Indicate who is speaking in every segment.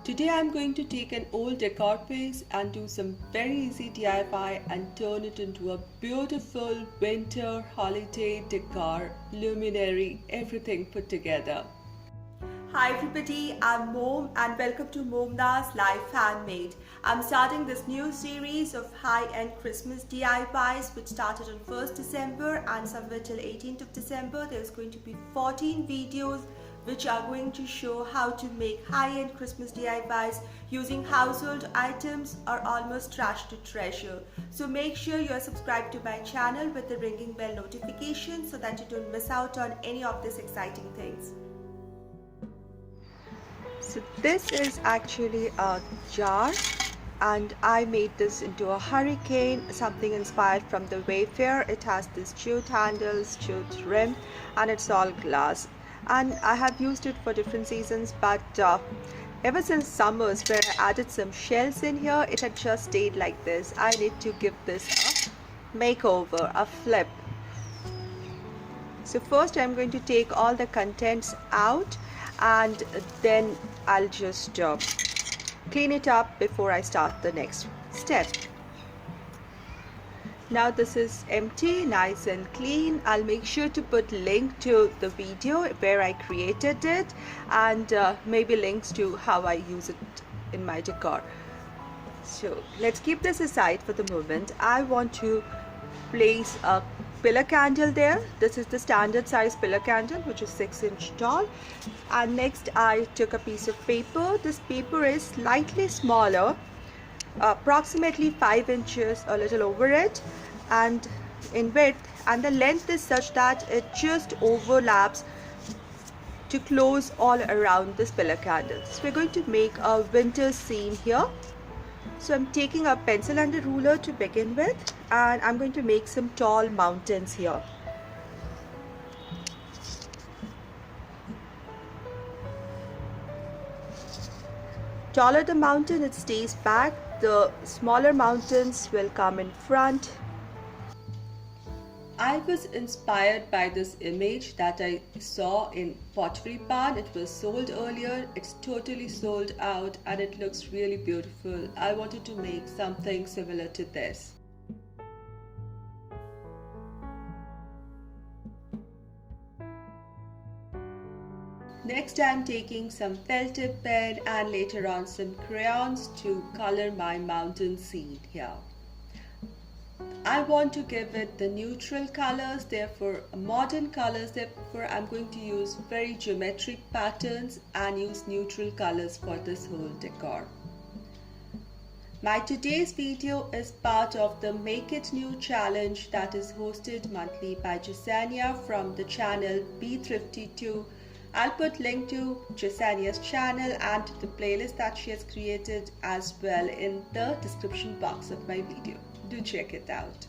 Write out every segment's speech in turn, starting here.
Speaker 1: Today I'm going to take an old decor piece and do some very easy DIY and turn it into a beautiful winter holiday decor, luminary, everything put together. Hi everybody, I'm Mom and welcome to MomDas Live Handmade. I'm starting this new series of high-end Christmas DIYs which started on 1st December and somewhere till 18th of December. There's going to be 14 videos which are going to show how to make high-end Christmas DIYs using household items or almost trash to treasure. So make sure you are subscribed to my channel with the ringing bell notification so that you don't miss out on any of these exciting things. So this is actually a jar and I made this into a hurricane, something inspired from the Wayfair. It has this jute handles, jute rim, and it's all glass. And I have used it for different seasons, but ever since summers where I added some shells in here, it had just stayed like this. I need to give this a makeover, a flip. So first I'm going to take all the contents out and then I'll just clean it up before I start the next step. Now this is empty, nice and clean. I'll make sure to put link to the video where I created it and maybe links to how I use it in my decor. So let's keep this aside for the moment. I want to place a pillar candle there. This is the standard size pillar candle which is 6 inch tall. And next I took a piece of paper. This paper is slightly smaller, approximately 5 inches, a little over it, and in width, and the length is such that it just overlaps to close all around this pillar candle. So we're going to make a winter scene here. So I'm taking a pencil and a ruler to begin with, and I'm going to make some tall mountains here. Taller the mountain, it stays back. The smaller mountains will come in front. I was inspired by this image that I saw in Pottery Barn. It was sold earlier, it's totally sold out and it looks really beautiful. I wanted to make something similar to this. Next I'm taking some felt tip pen and later on some crayons to color my mountain scene here. I want to give it the neutral colors, therefore modern colors, therefore I'm going to use very geometric patterns and use neutral colors for this whole decor. My today's video is part of the Make It New challenge that is hosted monthly by Jasania from the channel Be Thrifty 2. I'll put link to Jasania's channel and the playlist that she has created as well in the description box of my video. Do check it out.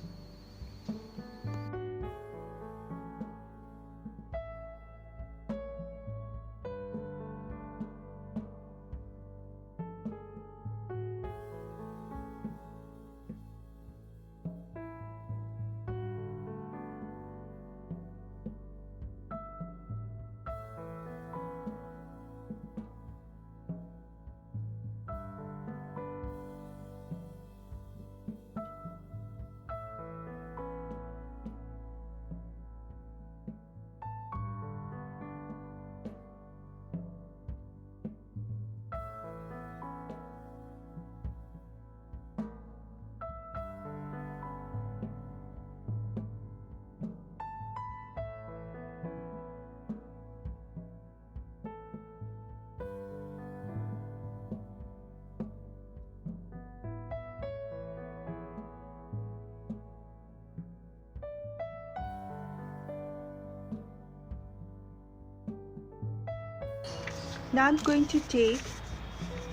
Speaker 1: Now I'm going to take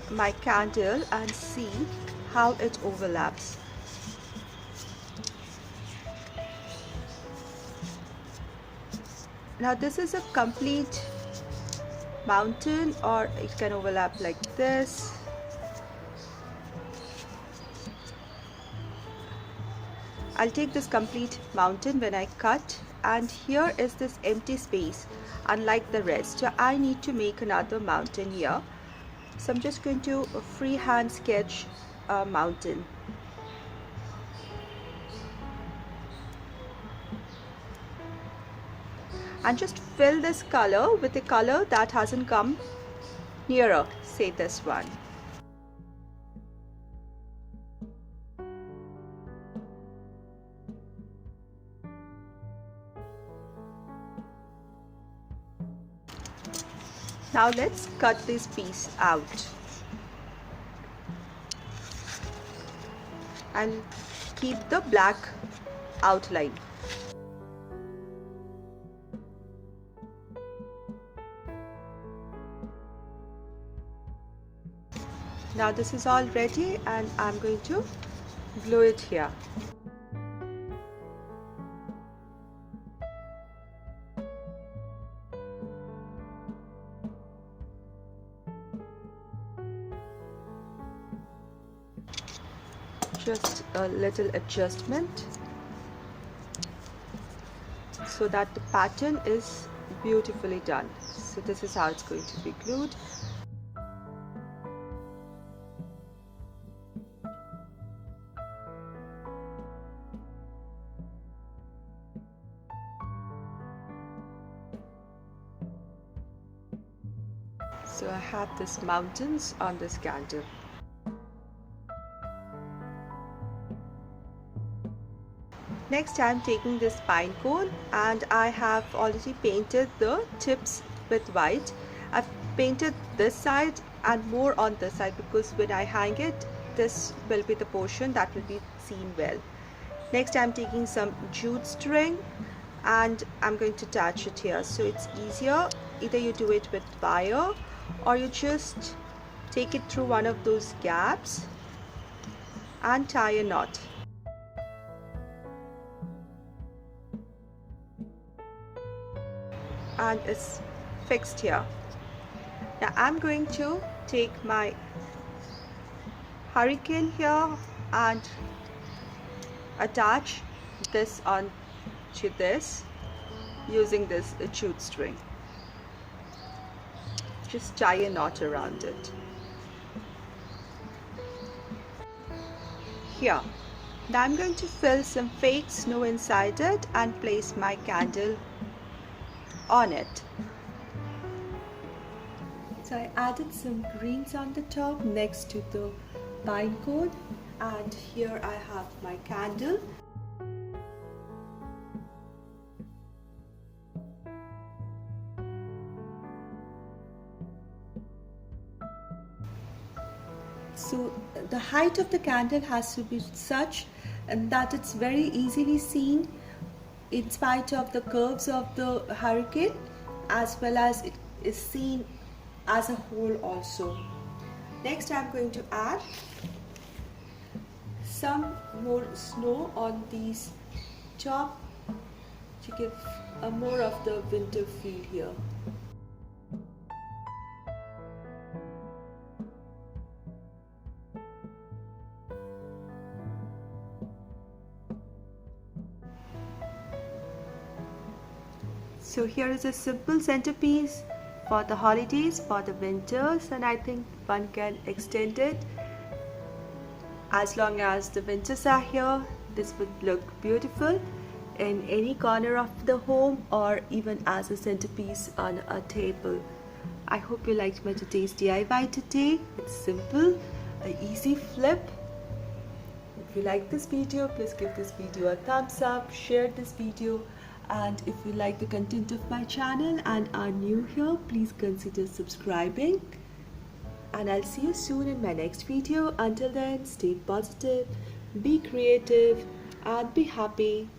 Speaker 1: my candle and see how it overlaps. Now this is a complete mountain, or it can overlap like this. I'll take this complete mountain when I cut, and here is this empty space unlike the rest, so I need to make another mountain here. So I'm just going to freehand sketch a mountain. And just fill this color with a color that hasn't come nearer, say this one. Now let's cut this piece out and keep the black outline. Now this is all ready and I'm going to glue it here. Just a little adjustment so that the pattern is beautifully done. So this is how it's going to be glued. So I have these mountains on this candle. Next I'm taking this pine cone and I have already painted the tips with white. I've painted this side and more on this side because when I hang it, this will be the portion that will be seen well. Next I'm taking some jute string and I'm going to attach it here. So it's easier, either you do it with wire or you just take it through one of those gaps and tie a knot. And it's fixed here. Now I'm going to take my hurricane here and attach this on to this using this jute string. Just tie a knot around it. Here. Now I'm going to fill some fake snow inside it and place my candle on it. So I added some greens on the top next to the pine cone, and here I have my candle. So the height of the candle has to be such that it's very easily seen in spite of the curves of the hurricane, as well as it is seen as a whole also. Next I'm going to add some more snow on these top to give a more of the winter feel here. So here is a simple centerpiece for the holidays, for the winters, and I think one can extend it as long as the winters are here. This would look beautiful in any corner of the home or even as a centerpiece on a table. I hope you liked my today's DIY today. It's simple, an easy flip. If you like this video, please give this video a thumbs up, share this video. And if you like the content of my channel and are new here, please consider subscribing. And I'll see you soon in my next video. Until then, stay positive, be creative, and be happy.